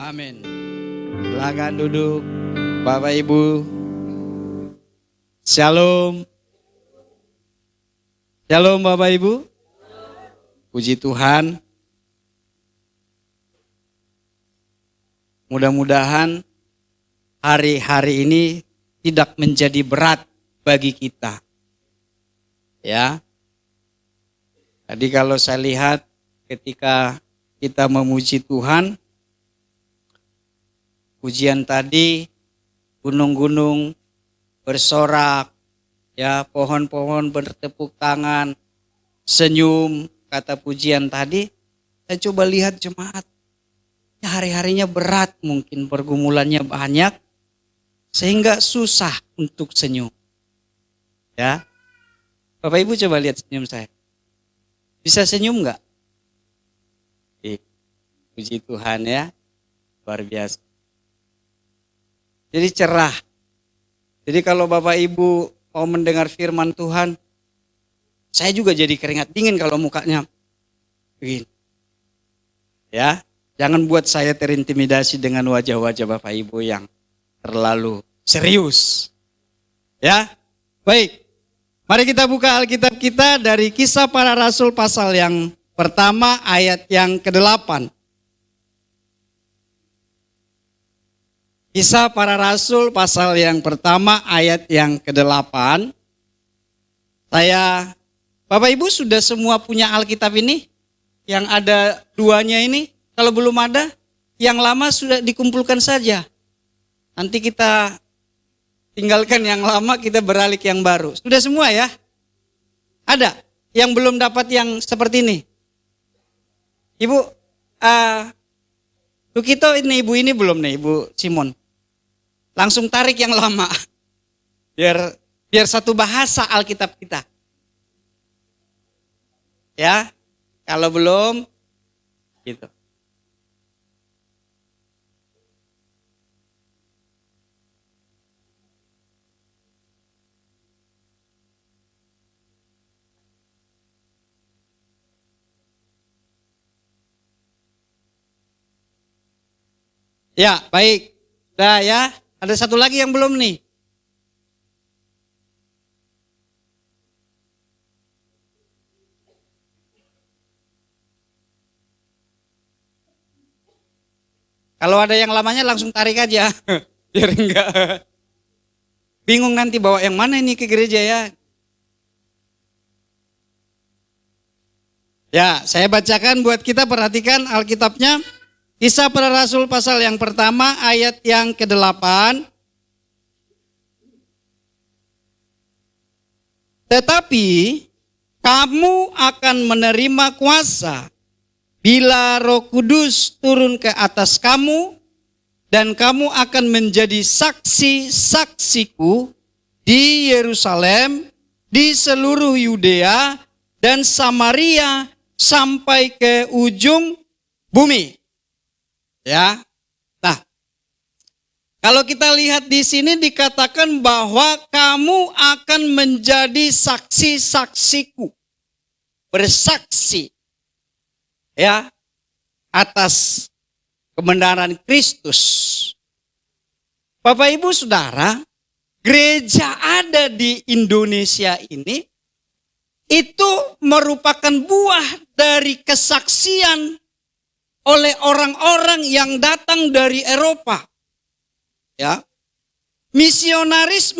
Amin. Silakan duduk, Bapak Ibu. Shalom. Shalom Bapak Ibu. Puji Tuhan. Mudah-mudahan hari-hari ini tidak menjadi berat bagi kita. Ya. Tadi kalau saya lihat ketika kita memuji Tuhan, pujian tadi gunung-gunung bersorak, ya pohon-pohon bertepuk tangan, senyum, kata pujian tadi. Saya coba lihat jemaat, ya hari-harinya berat, mungkin pergumulannya banyak, sehingga susah untuk senyum. Ya, Bapak Ibu coba lihat senyum saya. Bisa senyum enggak? Puji Tuhan ya, luar biasa. Jadi cerah. Jadi kalau Bapak Ibu mau mendengar firman Tuhan, saya juga jadi keringat dingin kalau mukanya begini. Ya, jangan buat saya terintimidasi dengan wajah-wajah Bapak Ibu yang terlalu serius. Ya, baik. Mari kita buka Alkitab kita dari Kisah Para Rasul pasal yang pertama ayat yang ke-8. Kisah Para Rasul pasal yang pertama ayat yang ke-8. Bapak Ibu sudah semua punya Alkitab ini? Yang ada duanya ini? Kalau belum ada, yang lama sudah dikumpulkan saja. Nanti kita tinggalkan yang lama, kita beralih ke yang baru. Sudah semua ya? Ada? Yang belum dapat yang seperti ini? Ibu, Tukito ini ibu ini belum nih, Ibu Simon. Langsung tarik yang lama. Biar satu bahasa Alkitab kita. Ya, kalau belum, gitu. Ya, baik. Nah ya, ada satu lagi yang belum nih. Kalau ada yang lamanya langsung tarik aja. Biar enggak bingung nanti bawa yang mana ini ke gereja ya. Ya, saya bacakan buat kita, perhatikan Alkitabnya. Kisah Para Rasul pasal yang pertama ayat yang ke-8. Tetapi kamu akan menerima kuasa bila Roh Kudus turun ke atas kamu, dan kamu akan menjadi saksi-saksiku di Yerusalem, di seluruh Yudea dan Samaria sampai ke ujung bumi. Ya. Nah, kalau kita lihat di sini dikatakan bahwa kamu akan menjadi saksi-saksiku. Bersaksi ya atas kebenaran Kristus. Bapak Ibu Saudara, gereja ada di Indonesia ini itu merupakan buah dari kesaksian oleh orang-orang yang datang dari Eropa. Ya. Misionaris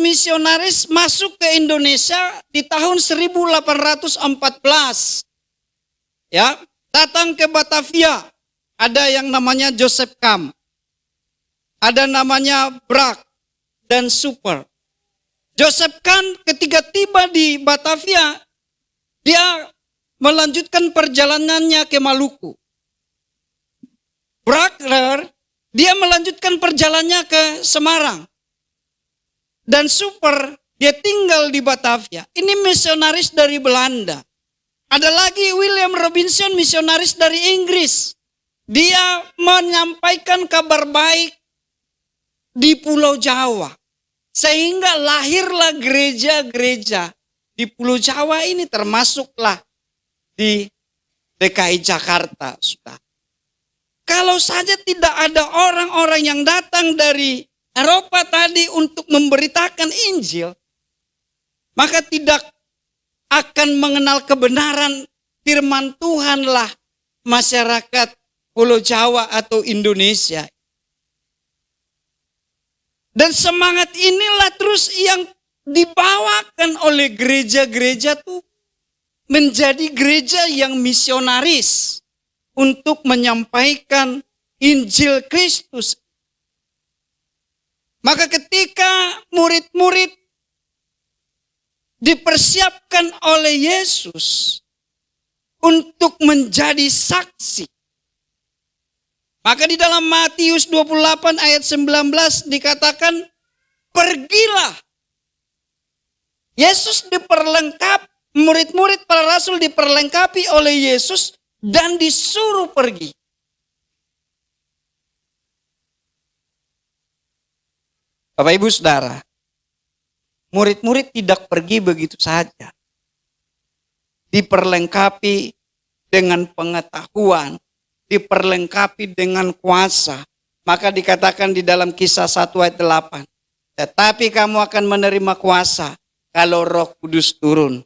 masuk ke Indonesia di tahun 1814. Ya, datang ke Batavia. Ada yang namanya Joseph Kam. Ada namanya Bragg dan Super. Joseph Kam ketika tiba di Batavia, dia melanjutkan perjalanannya ke Maluku. Bragg, dia melanjutkan perjalanannya ke Semarang. Dan Super, dia tinggal di Batavia. Ini misionaris dari Belanda. Ada lagi William Robinson, misionaris dari Inggris. Dia menyampaikan kabar baik di Pulau Jawa. Sehingga lahirlah gereja-gereja di Pulau Jawa ini, termasuklah di DKI Jakarta. Kalau saja tidak ada orang-orang yang datang dari Eropa tadi untuk memberitakan Injil, maka tidak akan mengenal kebenaran firman Tuhanlah masyarakat Pulau Jawa atau Indonesia. Dan semangat inilah terus yang dibawakan oleh gereja-gereja tuh menjadi gereja yang misionaris untuk menyampaikan Injil Kristus. Maka ketika murid-murid dipersiapkan oleh Yesus untuk menjadi saksi, maka di dalam Matius 28 ayat 19 dikatakan, pergilah. Yesus murid-murid para rasul diperlengkapi oleh Yesus dan disuruh pergi. Bapak Ibu Saudara, murid-murid tidak pergi begitu saja. Diperlengkapi dengan pengetahuan, diperlengkapi dengan kuasa. Maka dikatakan di dalam Kisah 1 ayat 8. Tetapi kamu akan menerima kuasa kalau Roh Kudus turun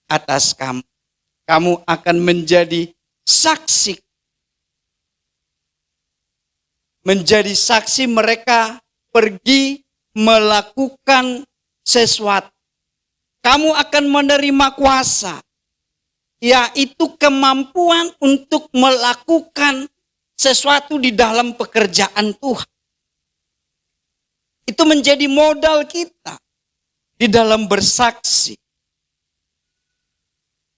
atas kamu. Kamu akan menjadi saksi. Menjadi saksi, mereka pergi melakukan sesuatu. Kamu akan menerima kuasa, yaitu kemampuan untuk melakukan sesuatu di dalam pekerjaan Tuhan. Itu menjadi modal kita di dalam bersaksi.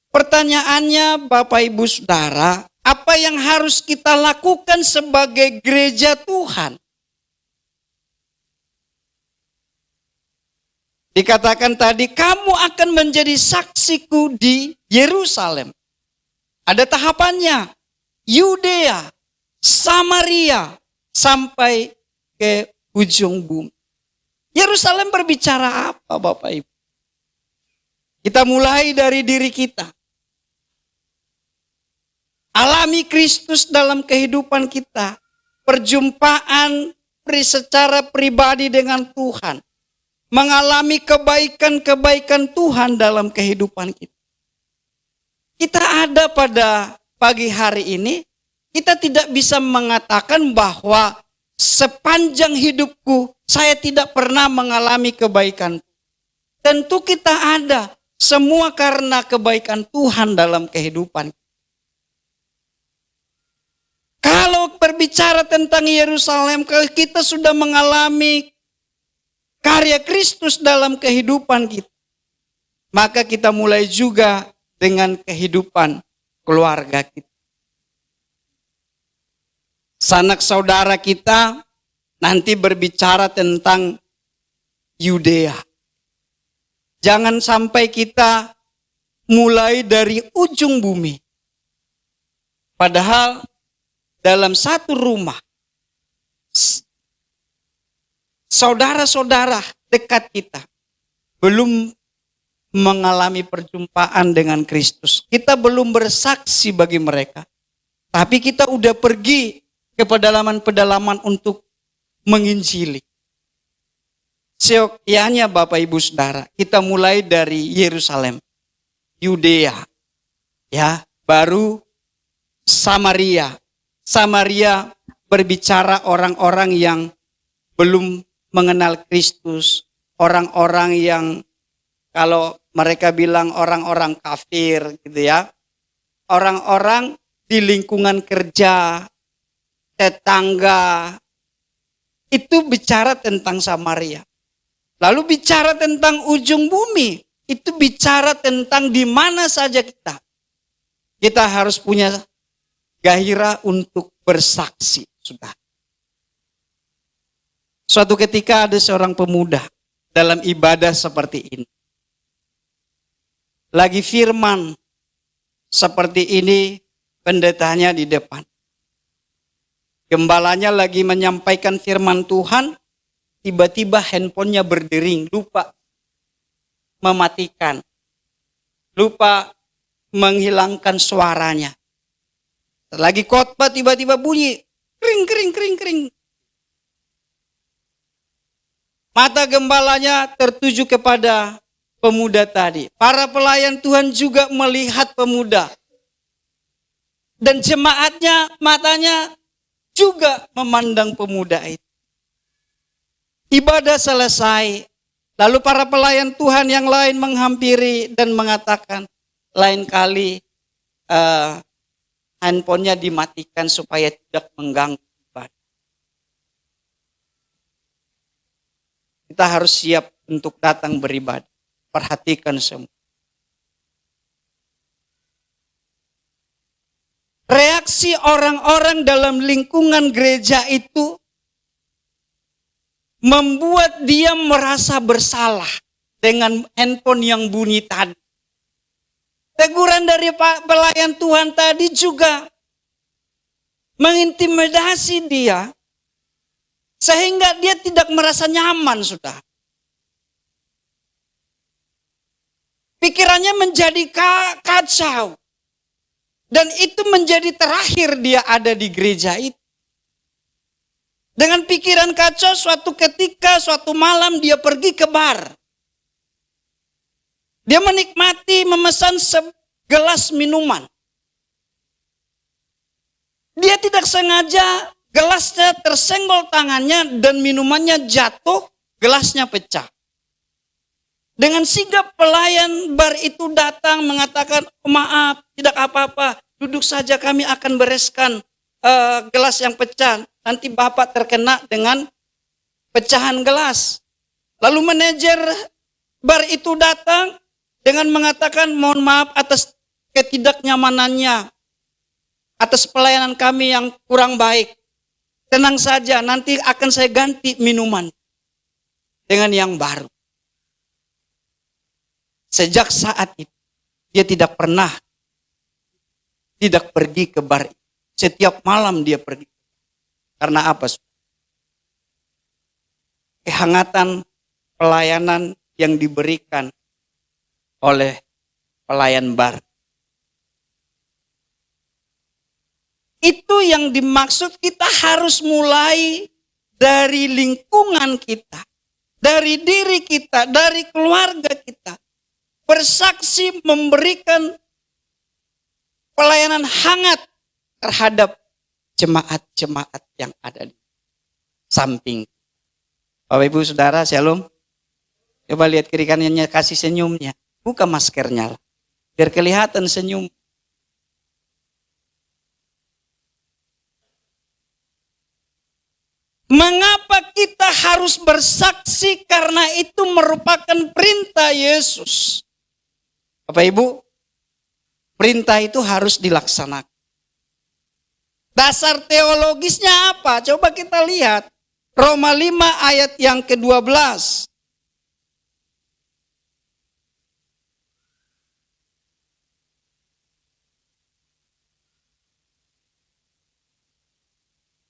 Pertanyaannya Bapak Ibu Saudara, apa yang harus kita lakukan sebagai gereja Tuhan? Dikatakan tadi, kamu akan menjadi saksiku di Yerusalem. Ada tahapannya. Yudea, Samaria, sampai ke ujung bumi. Yerusalem berbicara apa Bapak Ibu? Kita mulai dari diri kita. Alami Kristus dalam kehidupan kita. Perjumpaan secara pribadi dengan Tuhan. Mengalami kebaikan-kebaikan Tuhan dalam kehidupan kita. Kita ada pada pagi hari ini, kita tidak bisa mengatakan bahwa sepanjang hidupku saya tidak pernah mengalami kebaikan. Tentu kita ada, semua karena kebaikan Tuhan dalam kehidupan. Kalau berbicara tentang Yerusalem, kalau kita sudah mengalami karya Kristus dalam kehidupan kita, maka kita mulai juga dengan kehidupan keluarga kita. Sanak saudara kita nanti berbicara tentang Yudea. Jangan sampai kita mulai dari ujung bumi. Padahal dalam satu rumah, saudara-saudara dekat kita belum mengalami perjumpaan dengan Kristus. Kita belum bersaksi bagi mereka. Tapi kita udah pergi ke pedalaman-pedalaman untuk menginjili. Seyogyanya Bapak Ibu Saudara, kita mulai dari Yerusalem, Yudea, ya, baru Samaria. Samaria berbicara orang-orang yang belum mengenal Kristus, orang-orang yang kalau mereka bilang orang-orang kafir gitu ya. Orang-orang di lingkungan kerja, tetangga, itu bicara tentang Samaria. Lalu bicara tentang ujung bumi, itu bicara tentang di mana saja kita. Kita harus punya gairah untuk bersaksi, sudah. Suatu ketika ada seorang pemuda dalam ibadah seperti ini. Lagi firman seperti ini, pendetanya di depan. Gembalanya lagi menyampaikan firman Tuhan, tiba-tiba handphonenya berdering, lupa mematikan. Lupa menghilangkan suaranya. Lagi khotbah tiba-tiba bunyi, kering. Mata gembalanya tertuju kepada pemuda tadi. Para pelayan Tuhan juga melihat pemuda. Dan jemaatnya matanya juga memandang pemuda itu. Ibadah selesai. Lalu para pelayan Tuhan yang lain menghampiri dan mengatakan, lain kali handphonenya dimatikan supaya tidak mengganggu ibadah. Kita harus siap untuk datang beribadah. Perhatikan semua. Reaksi orang-orang dalam lingkungan gereja itu membuat dia merasa bersalah dengan handphone yang bunyi tadi. Teguran dari pelayan Tuhan tadi juga mengintimidasi dia sehingga dia tidak merasa nyaman, sudah. Pikirannya menjadi kacau. Dan itu menjadi terakhir dia ada di gereja itu. Dengan pikiran kacau, suatu ketika, suatu malam dia pergi ke bar. Dia menikmati memesan segelas minuman. Dia tidak sengaja, gelasnya tersenggol tangannya dan minumannya jatuh, gelasnya pecah. Dengan sigap pelayan bar itu datang mengatakan, maaf, tidak apa-apa, duduk saja, kami akan bereskan gelas yang pecah. Nanti Bapak terkena dengan pecahan gelas. Lalu manajer bar itu datang dengan mengatakan, mohon maaf atas ketidaknyamanannya, atas pelayanan kami yang kurang baik. Tenang saja, nanti akan saya ganti minuman dengan yang baru. Sejak saat itu, dia tidak pernah tidak pergi ke bar. Setiap malam dia pergi. Karena apa? Kehangatan pelayanan yang diberikan oleh pelayan bar. Itu yang dimaksud, kita harus mulai dari lingkungan kita, dari diri kita, dari keluarga kita. Bersaksi, memberikan pelayanan hangat terhadap jemaat-jemaat yang ada di samping. Bapak Ibu Saudara, Shalom. Coba lihat kiri kanannya, kasih senyumnya. Buka maskernya lah, biar kelihatan senyum. Mengapa kita harus bersaksi? Karena itu merupakan perintah Yesus. Bapak Ibu, perintah itu harus dilaksanakan. Dasar teologisnya apa? Coba kita lihat. Roma 5 ayat yang ke-12.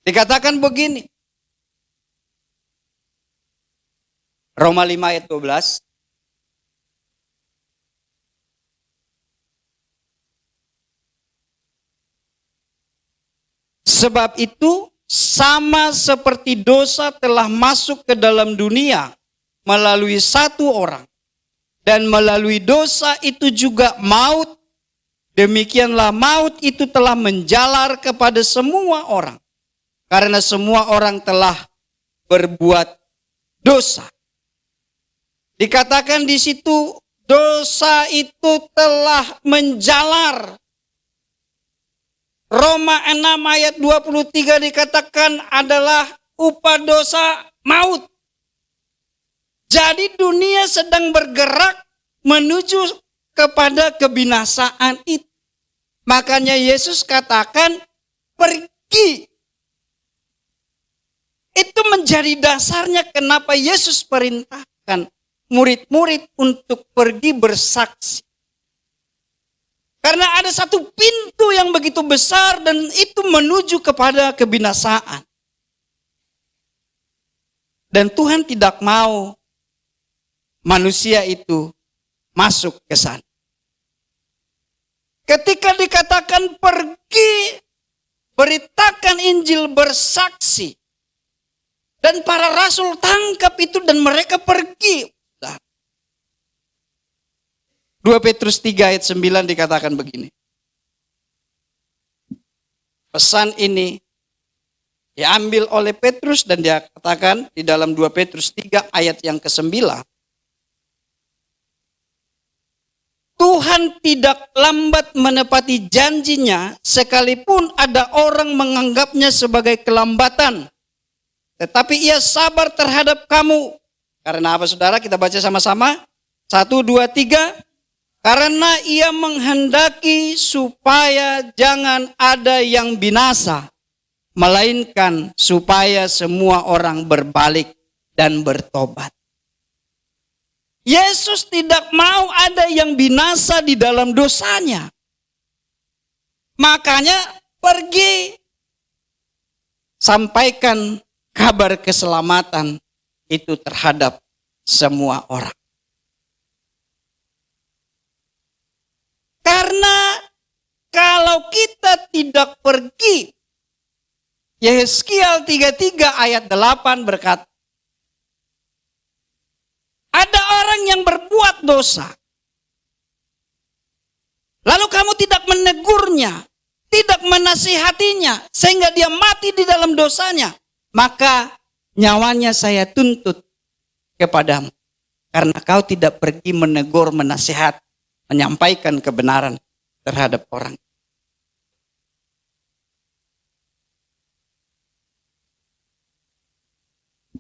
Dikatakan begini. Roma 5 ayat 12. Sebab itu sama seperti dosa telah masuk ke dalam dunia melalui satu orang. Dan melalui dosa itu juga maut. Demikianlah maut itu telah menjalar kepada semua orang. Karena semua orang telah berbuat dosa. Dikatakan di situ dosa itu telah menjalar. Roma 6 ayat 23 dikatakan adalah upah dosa maut. Jadi dunia sedang bergerak menuju kepada kebinasaan itu. Makanya Yesus katakan pergi. Itu menjadi dasarnya kenapa Yesus perintahkan murid-murid untuk pergi bersaksi. Karena ada satu pintu yang begitu besar dan itu menuju kepada kebinasaan. Dan Tuhan tidak mau manusia itu masuk ke sana. Ketika dikatakan pergi, beritakan Injil bersaksi. Dan para rasul tangkap itu dan mereka pergi. 2 Petrus 3 ayat 9 dikatakan begini. Pesan ini diambil oleh Petrus dan dia katakan di dalam 2 Petrus 3 ayat yang ke-9. Tuhan tidak lambat menepati janjinya sekalipun ada orang menganggapnya sebagai kelambatan. Tetapi ia sabar terhadap kamu. Karena apa saudara? Kita baca sama-sama. 1, 2, 3. Karena ia menghendaki supaya jangan ada yang binasa. Melainkan supaya semua orang berbalik dan bertobat. Yesus tidak mau ada yang binasa di dalam dosanya. Makanya pergi. Sampaikan kabar keselamatan itu terhadap semua orang. Karena kalau kita tidak pergi, Yehezkiel 33 ayat 8 berkata, ada orang yang berbuat dosa. Lalu kamu tidak menegurnya, tidak menasihatinya, sehingga dia mati di dalam dosanya. Maka nyawanya saya tuntut kepadamu. Karena kau tidak pergi menegur, menasihat, menyampaikan kebenaran terhadap orang.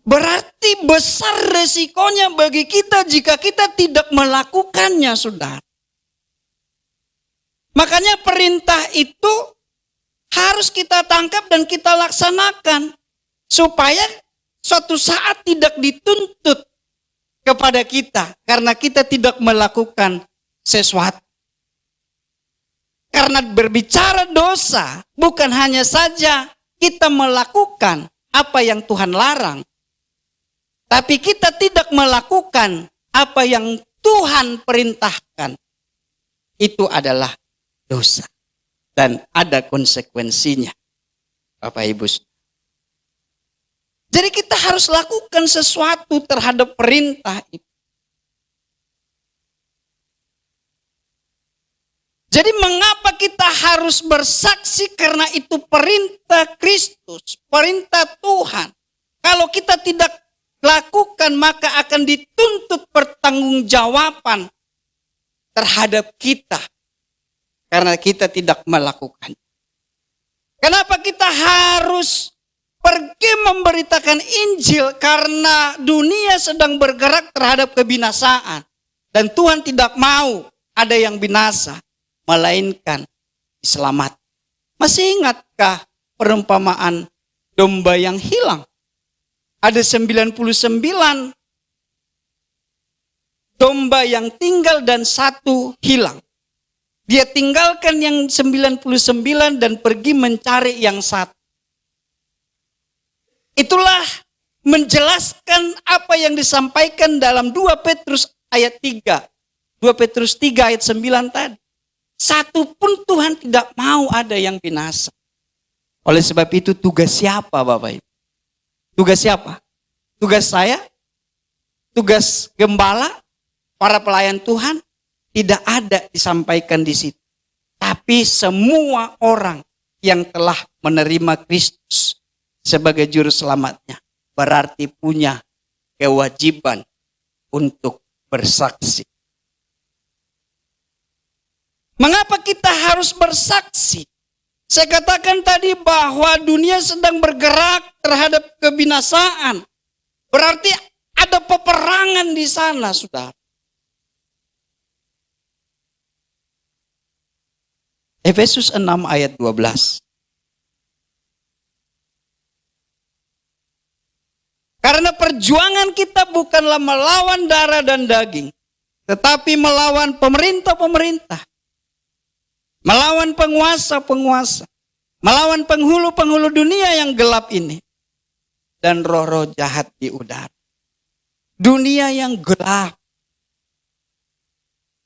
Berarti besar resikonya bagi kita jika kita tidak melakukannya, saudara. Makanya perintah itu harus kita tangkap dan kita laksanakan. Supaya suatu saat tidak dituntut kepada kita. Karena kita tidak melakukan sesuatu. Karena berbicara dosa, bukan hanya saja kita melakukan apa yang Tuhan larang. Tapi kita tidak melakukan apa yang Tuhan perintahkan. Itu adalah dosa. Dan ada konsekuensinya. Bapak Ibu. Jadi kita harus lakukan sesuatu terhadap perintah itu. Jadi mengapa kita harus bersaksi? Karena itu perintah Kristus, perintah Tuhan. Kalau kita tidak lakukan, maka akan dituntut pertanggungjawaban terhadap kita. Karena kita tidak melakukan. Kenapa kita harus pergi memberitakan Injil? Karena dunia sedang bergerak terhadap kebinasaan. Dan Tuhan tidak mau ada yang binasa, melainkan selamat. Masih ingatkah perumpamaan domba yang hilang? Ada 99 domba yang tinggal dan satu hilang. Dia tinggalkan yang 99 dan pergi mencari yang satu. Itulah menjelaskan apa yang disampaikan dalam 2 Petrus ayat 3. 2 Petrus 3 ayat 9 tadi. Satu pun Tuhan tidak mau ada yang binasa. Oleh sebab itu tugas siapa Bapak Ibu? Tugas siapa? Tugas saya? Tugas gembala? Para pelayan Tuhan? Tidak ada disampaikan di situ. Tapi semua orang yang telah menerima Kristus sebagai juru selamatnya berarti punya kewajiban untuk bersaksi. Mengapa kita harus bersaksi? Saya katakan tadi bahwa dunia sedang bergerak terhadap kebinasaan. Berarti ada peperangan di sana, saudara. Efesus 6 ayat 12. Karena perjuangan kita bukanlah melawan darah dan daging, tetapi melawan pemerintah-pemerintah, melawan penguasa-penguasa, melawan penghulu-penghulu dunia yang gelap ini, dan roh-roh jahat di udara. Dunia yang gelap.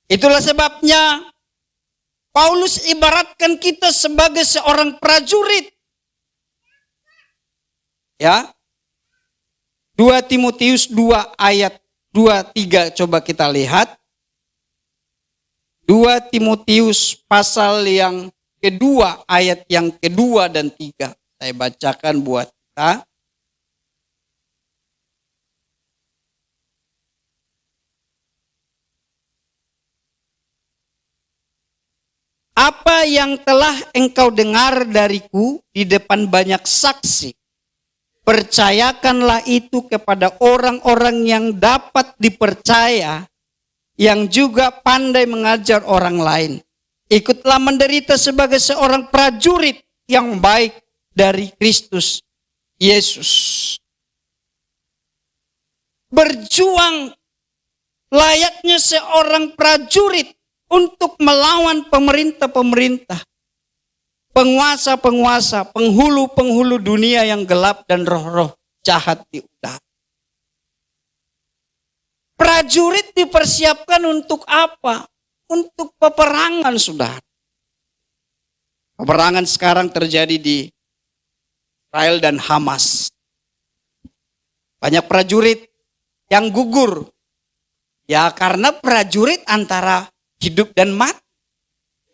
Itulah sebabnya Paulus ibaratkan kita sebagai seorang prajurit Ya. 2 Timotius 2 ayat 2-3 coba kita lihat. 2 Timotius pasal yang kedua, ayat yang kedua dan 3. Saya bacakan buat kita. Apa yang telah engkau dengar dariku di depan banyak saksi, percayakanlah itu kepada orang-orang yang dapat dipercaya, yang juga pandai mengajar orang lain. Ikutlah menderita sebagai seorang prajurit yang baik dari Kristus Yesus. Berjuang layaknya seorang prajurit untuk melawan pemerintah-pemerintah, penguasa-penguasa, penghulu-penghulu dunia yang gelap dan roh-roh jahat di udara. Prajurit dipersiapkan untuk apa? Untuk peperangan, saudara. Peperangan sekarang terjadi di Israel dan Hamas. Banyak prajurit yang gugur. Ya karena prajurit antara hidup dan mati.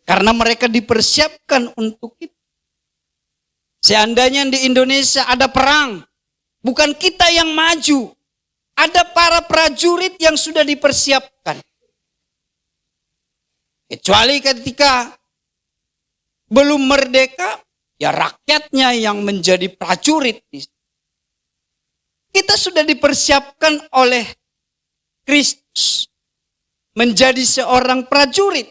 Karena mereka dipersiapkan untuk itu. Seandainya di Indonesia ada perang, bukan kita yang maju. Ada para prajurit yang sudah dipersiapkan. Kecuali ketika belum merdeka, ya rakyatnya yang menjadi prajurit. Kita sudah dipersiapkan oleh Kristus menjadi seorang prajurit.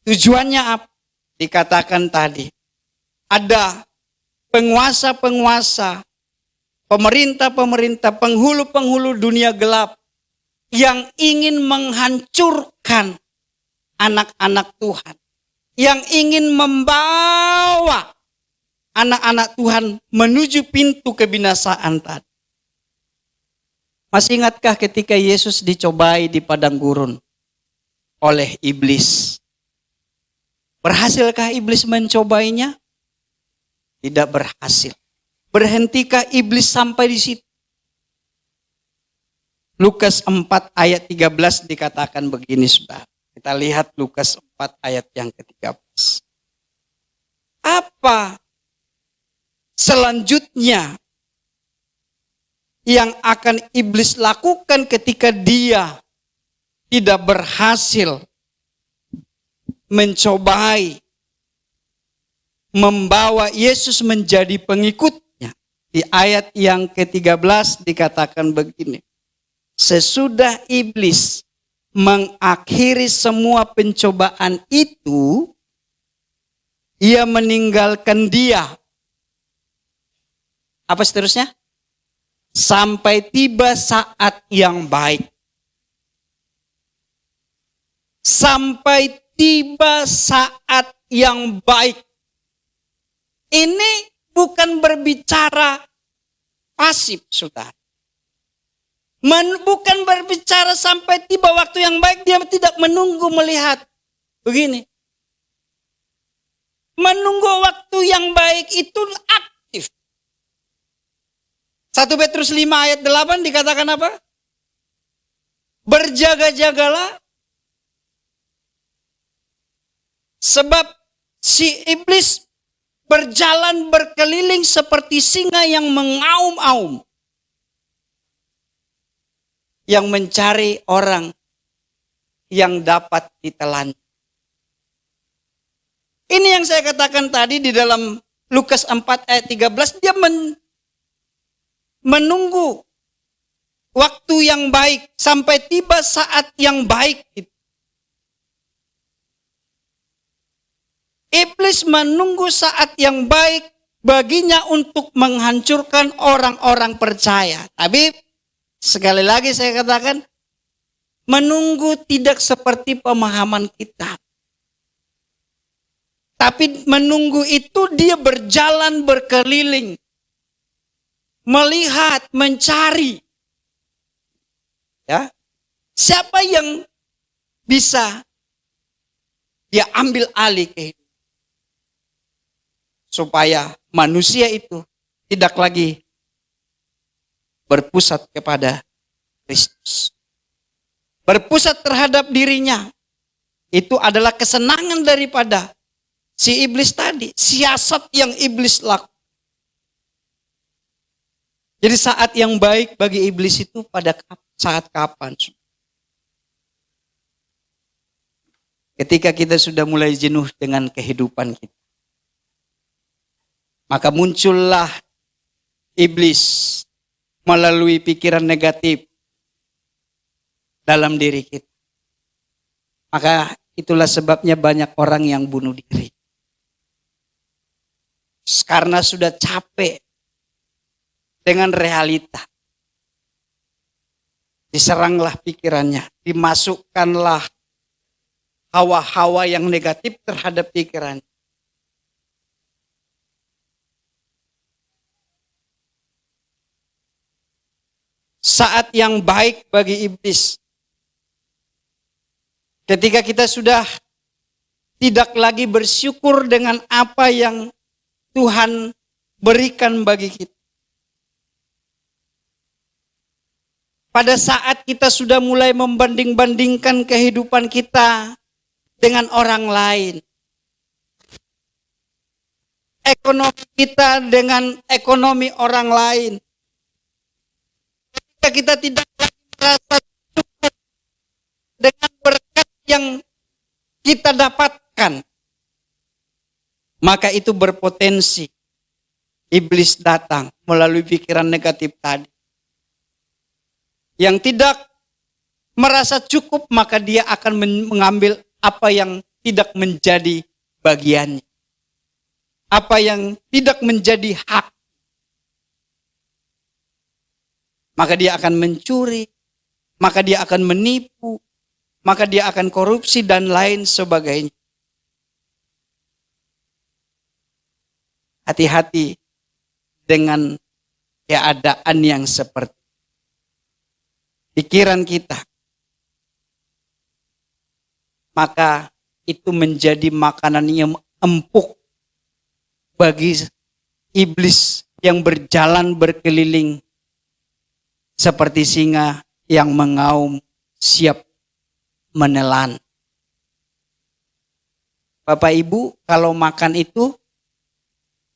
Tujuannya apa? Dikatakan tadi, ada penguasa-penguasa, pemerintah-pemerintah, penghulu-penghulu dunia gelap yang ingin menghancurkan anak-anak Tuhan, yang ingin membawa anak-anak Tuhan menuju pintu kebinasaan tadi. Masih ingatkah ketika Yesus dicobai di padang gurun oleh iblis? Berhasilkah iblis mencobainya? Tidak berhasil. Berhentikah iblis sampai di situ? Lukas 4 ayat 13 dikatakan begini, saudara. Kita lihat Lukas 4 ayat yang ke-13. Apa selanjutnya yang akan iblis lakukan ketika dia tidak berhasil mencobai membawa Yesus menjadi pengikutnya? Di ayat yang ke-13 dikatakan begini. Sesudah iblis mengakhiri semua pencobaan itu, ia meninggalkan dia. Apa seterusnya? Sampai tiba saat yang baik. Sampai tiba saat yang baik. Ini bukan berbicara pasif, saudara. Bukan berbicara sampai tiba waktu yang baik, dia tidak menunggu melihat. Begini. Menunggu waktu yang baik itu aktif. 1 Petrus 5 ayat 8 dikatakan apa? Berjaga-jagalah. Sebab si iblis berjalan berkeliling seperti singa yang mengaum-aum. Yang mencari orang yang dapat ditelan. Ini yang saya katakan tadi di dalam Lukas 4 ayat 13. Dia menunggu waktu yang baik sampai tiba saat yang baik. Iblis menunggu saat yang baik baginya untuk menghancurkan orang-orang percaya. Tapi sekali lagi saya katakan, menunggu tidak seperti pemahaman kita. Tapi menunggu itu dia berjalan berkeliling. Melihat, mencari. Ya, siapa yang bisa dia ambil alih kehidupan. supaya manusia itu tidak lagi berpusat kepada Kristus. Berpusat terhadap dirinya. Itu adalah kesenangan daripada si iblis tadi. Siasat yang iblis lakukan. Jadi saat yang baik bagi iblis itu pada saat kapan? Ketika kita sudah mulai jenuh dengan kehidupan kita. Maka muncullah iblis melalui pikiran negatif dalam diri kita. Maka itulah sebabnya banyak orang yang bunuh diri. Karena sudah capek dengan realita. Diseranglah pikirannya, dimasukkanlah hawa-hawa yang negatif terhadap pikirannya. Saat yang baik bagi iblis. Ketika kita sudah tidak lagi bersyukur dengan apa yang Tuhan berikan bagi kita. Pada saat kita sudah mulai membanding-bandingkan kehidupan kita dengan orang lain. Ekonomi kita dengan ekonomi orang lain. Ketika kita tidak lagi merasa cukup dengan berkat yang kita dapatkan, maka itu berpotensi iblis datang melalui pikiran negatif tadi. Yang tidak merasa cukup, maka dia akan mengambil apa yang tidak menjadi bagiannya. Apa yang tidak menjadi hak. Maka dia akan mencuri, maka dia akan menipu, maka dia akan korupsi dan lain sebagainya. Hati-hati dengan keadaan yang seperti pikiran kita. Maka itu menjadi makanan yang empuk bagi iblis yang berjalan berkeliling seperti singa yang mengaum siap menelan. Bapak Ibu, kalau makan itu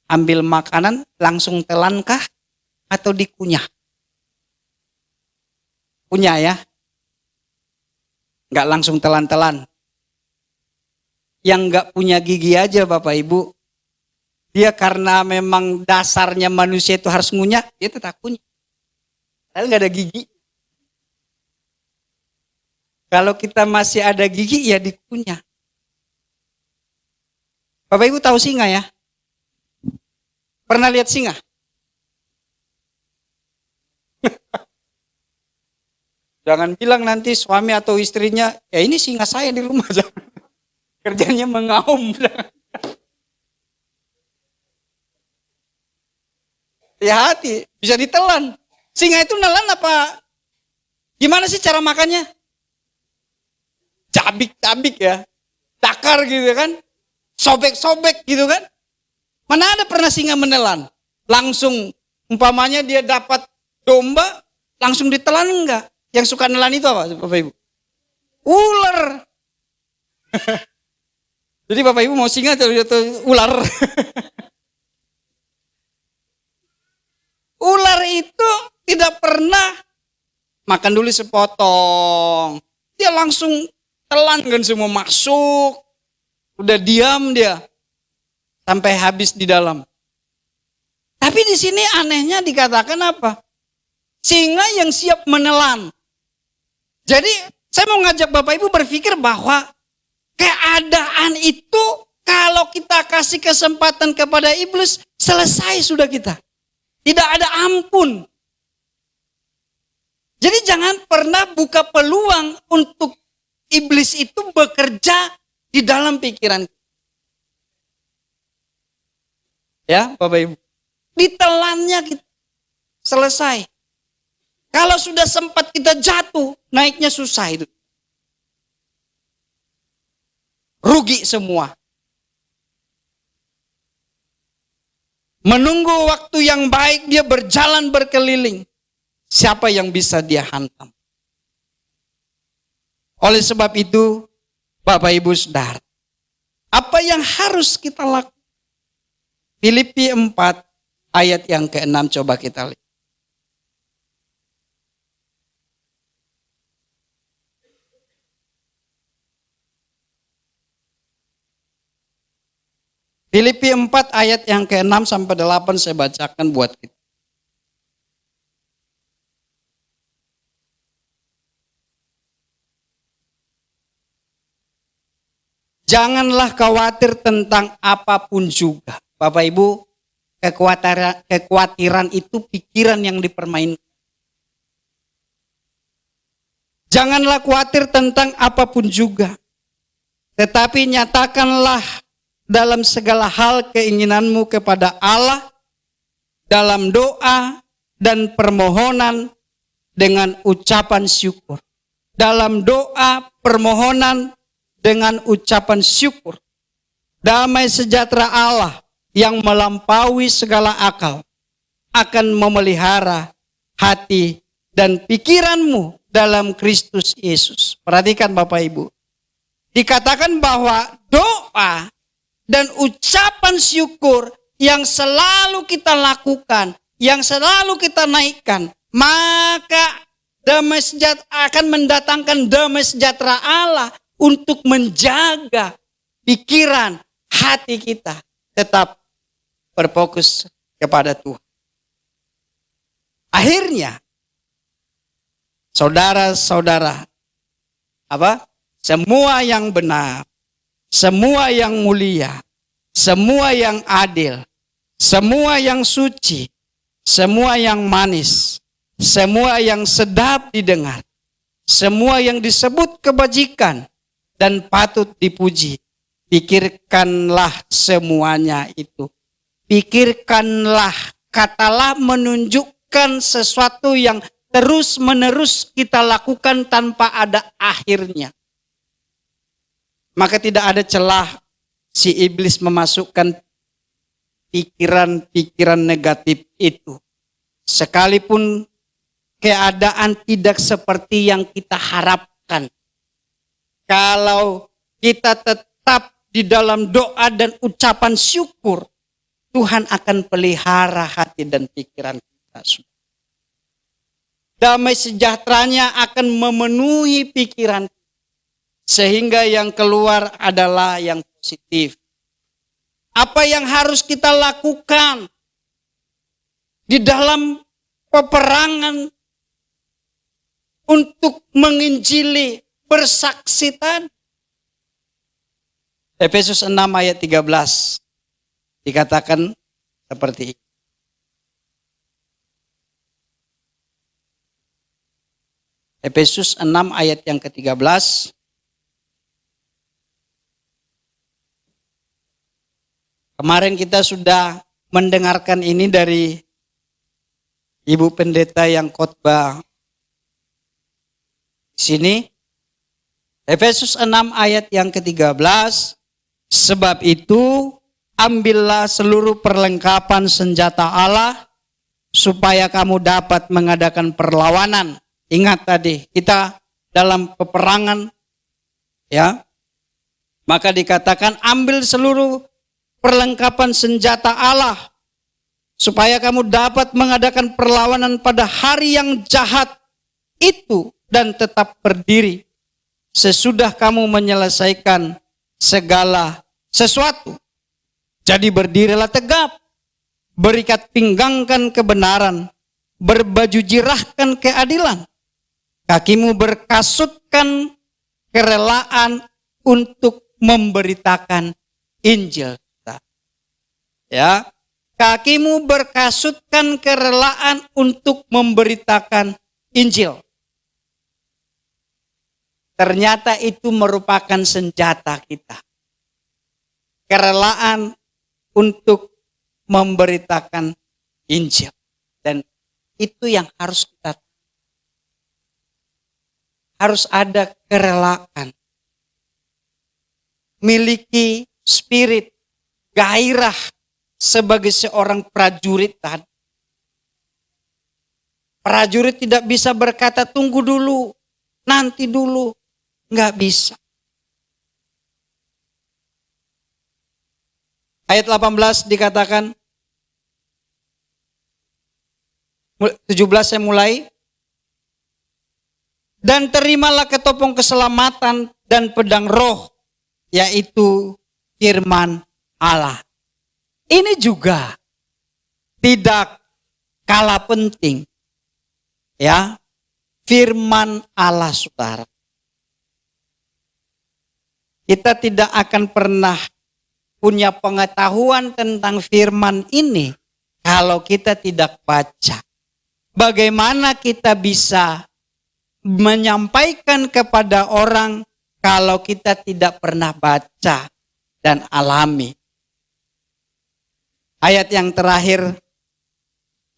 ambil makanan langsung telankah atau dikunyah? Kunyah ya. Enggak langsung telan-telan. Yang enggak punya gigi aja Bapak Ibu. Dia karena memang dasarnya manusia itu harus ngunyah, dia tetap kunyah. Padahal enggak ada gigi. Kalau kita masih ada gigi ya dikunyah. Bapak Ibu tahu singa ya? Pernah lihat singa? Jangan bilang nanti suami atau istrinya, ya ini singa saya di rumah. Kerjanya mengaum. Hati-hati, bisa ditelan. Singa itu nelan apa? Gimana sih cara makannya? Cabik-cabik ya. Dakar gitu kan. Sobek-sobek gitu kan. Mana ada pernah singa menelan? Langsung, umpamanya dia dapat domba, langsung ditelan enggak? Yang suka nelan itu apa Bapak Ibu? Ular. Jadi Bapak Ibu mau singa atau ular? Ular itu tidak pernah makan dulu sepotong. Dia langsung telan kan semua masuk. Udah diam dia. Sampai habis di dalam. Tapi di sini anehnya dikatakan apa? Singa yang siap menelan. Jadi saya mau ngajak Bapak Ibu berpikir bahwa keadaan itu kalau kita kasih kesempatan kepada iblis, selesai sudah kita. Tidak ada ampun. Jadi jangan pernah buka peluang untuk iblis itu bekerja di dalam pikiran. Ya Bapak Ibu. Ditelannya kita. Selesai. Kalau sudah sempat kita jatuh, naiknya susah itu. Rugi semua. Menunggu waktu yang baik, dia berjalan berkeliling. Siapa yang bisa dia hantam? Oleh sebab itu, Bapak Ibu Saudara, apa yang harus kita lakukan? Filipi 4 ayat yang ke-6 coba kita lihat. Filipi 4 ayat yang ke-6 sampai 8 saya bacakan buat kita. Janganlah khawatir tentang apapun juga. Bapak Ibu, kekhawatiran itu pikiran yang dipermainkan. Janganlah khawatir tentang apapun juga. Tetapi nyatakanlah dalam segala hal keinginanmu kepada Allah dalam doa dan permohonan dengan ucapan syukur. Dalam doa, permohonan dengan ucapan syukur. Damai sejahtera Allah yang melampaui segala akal akan memelihara hati dan pikiranmu dalam Kristus Yesus. Perhatikan Bapak Ibu. Dikatakan bahwa doa dan ucapan syukur yang selalu kita lakukan, yang selalu kita naikkan, maka damai sejahtera akan mendatangkan damai sejahtera Allah untuk menjaga pikiran, hati kita tetap berfokus kepada Tuhan. Akhirnya, saudara-saudara, semua yang benar, semua yang mulia, semua yang adil, semua yang suci, semua yang manis, semua yang sedap didengar, semua yang disebut kebajikan dan patut dipuji, pikirkanlah semuanya itu. Pikirkanlah, katalah menunjukkan sesuatu yang terus-menerus kita lakukan tanpa ada akhirnya. Maka tidak ada celah si iblis memasukkan pikiran-pikiran negatif itu. Sekalipun keadaan tidak seperti yang kita harapkan. Kalau kita tetap di dalam doa dan ucapan syukur, Tuhan akan pelihara hati dan pikiran kita. Damai sejahteranya akan memenuhi pikiran kita. Sehingga yang keluar adalah yang positif. Apa yang harus kita lakukan di dalam peperangan untuk menginjili, bersaksi tadi? Efesus 6 ayat 13 dikatakan seperti ini. Efesus 6 ayat yang ke-13. Kemarin kita sudah mendengarkan ini dari Ibu Pendeta yang khotbah sini. Efesus 6 ayat yang ke-13. Sebab itu ambillah seluruh perlengkapan senjata Allah supaya kamu dapat mengadakan perlawanan. Ingat tadi kita dalam peperangan, ya. Maka dikatakan ambil seluruh perlengkapan senjata Allah supaya kamu dapat mengadakan perlawanan pada hari yang jahat itu dan tetap berdiri sesudah kamu menyelesaikan segala sesuatu. Jadi berdirilah tegap, berikat pinggangkan kebenaran, berbaju jirahkan keadilan, kakimu berkasutkan kerelaan untuk memberitakan Injil. Ya, kakimu berkasutkan kerelaan untuk memberitakan Injil. Ternyata itu merupakan senjata kita. Kerelaan untuk memberitakan Injil. Dan itu yang harus kita, harus ada kerelaan. Miliki spirit, gairah, sebagai seorang prajurit tadi. Prajurit tidak bisa berkata tunggu dulu, nanti dulu. Nggak bisa. Ayat 18 dikatakan, 17 saya mulai. Dan terimalah ketopong keselamatan dan pedang roh, yaitu firman Allah. Ini juga tidak kalah penting. Ya, firman Allah, saudara. Kita tidak akan pernah punya pengetahuan tentang firman ini kalau kita tidak baca. Bagaimana kita bisa menyampaikan kepada orang kalau kita tidak pernah baca dan alami? Ayat yang terakhir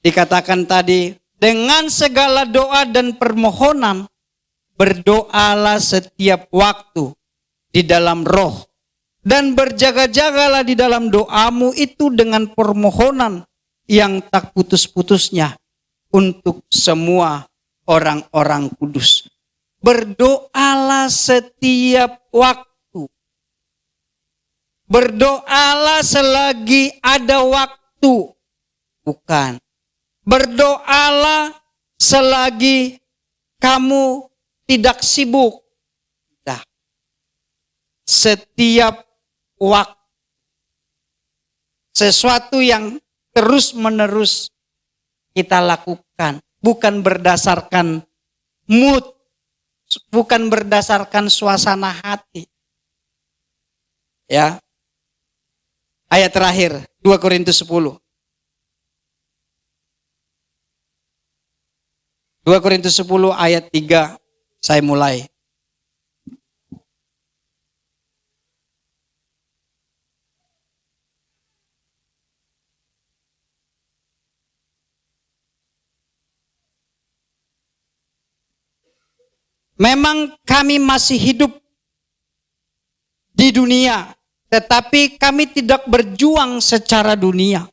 dikatakan tadi, dengan segala doa dan permohonan, berdoalah setiap waktu di dalam roh, dan berjaga-jagalah di dalam doamu itu dengan permohonan yang tak putus-putusnya untuk semua orang-orang kudus. Berdoalah setiap waktu. Berdoalah selagi ada waktu. Bukan. Berdoalah selagi kamu tidak sibuk. Nah, setiap waktu. Sesuatu yang terus-menerus kita lakukan. Bukan berdasarkan mood, bukan berdasarkan suasana hati. Ya. Ayat terakhir, 2 Korintus 10. 2 Korintus 10 ayat 3, saya mulai. Memang kami masih hidup di dunia, tetapi kami tidak berjuang secara dunia.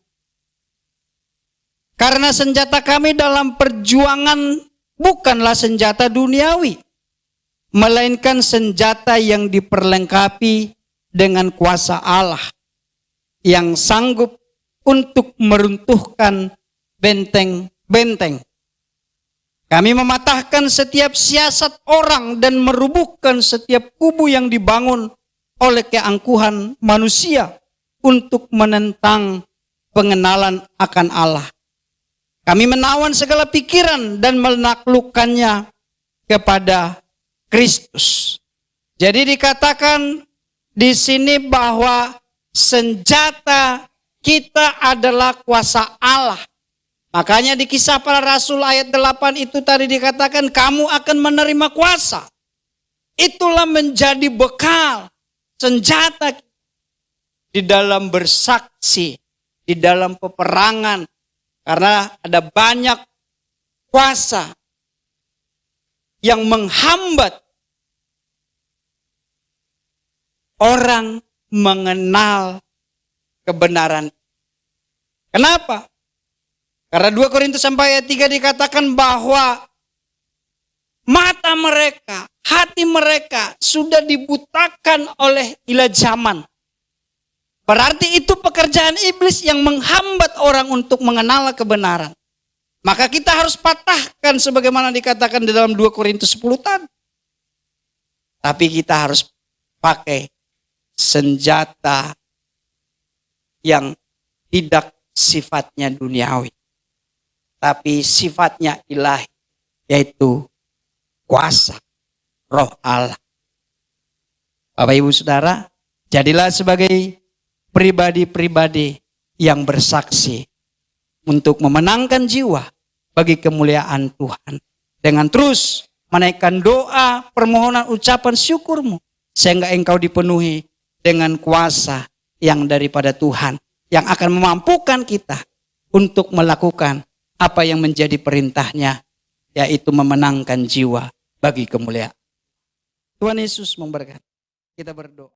Karena senjata kami dalam perjuangan bukanlah senjata duniawi, melainkan senjata yang diperlengkapi dengan kuasa Allah, yang sanggup untuk meruntuhkan benteng-benteng. Kami mematahkan setiap siasat orang dan merubuhkan setiap kubu yang dibangun oleh keangkuhan manusia untuk menentang pengenalan akan Allah. Kami menawan segala pikiran dan menaklukkannya kepada Kristus. Jadi dikatakan di sini bahwa senjata kita adalah kuasa Allah. Makanya di Kisah Para Rasul ayat 8 itu tadi dikatakan kamu akan menerima kuasa. Itulah menjadi bekal, senjata di dalam bersaksi, di dalam peperangan. Karena ada banyak kuasa yang menghambat orang mengenal kebenaran. Kenapa? Karena 2 Korintus sampai ayat 3 dikatakan bahwa mata mereka, hati mereka sudah dibutakan oleh ilah zaman. Berarti itu pekerjaan iblis yang menghambat orang untuk mengenal kebenaran. Maka kita harus patahkan sebagaimana dikatakan di dalam 2 Korintus 10 tadi. Tapi kita harus pakai senjata yang tidak sifatnya duniawi, tapi sifatnya ilahi, yaitu kuasa roh Allah. Bapak Ibu Saudara, jadilah sebagai pribadi-pribadi yang bersaksi untuk memenangkan jiwa bagi kemuliaan Tuhan. Dengan terus menaikkan doa, permohonan, ucapan syukurmu, sehingga engkau dipenuhi dengan kuasa yang daripada Tuhan, yang akan memampukan kita untuk melakukan apa yang menjadi perintahnya, yaitu memenangkan jiwa bagi kemuliaan. Tuhan Yesus memberkati. Kita berdoa.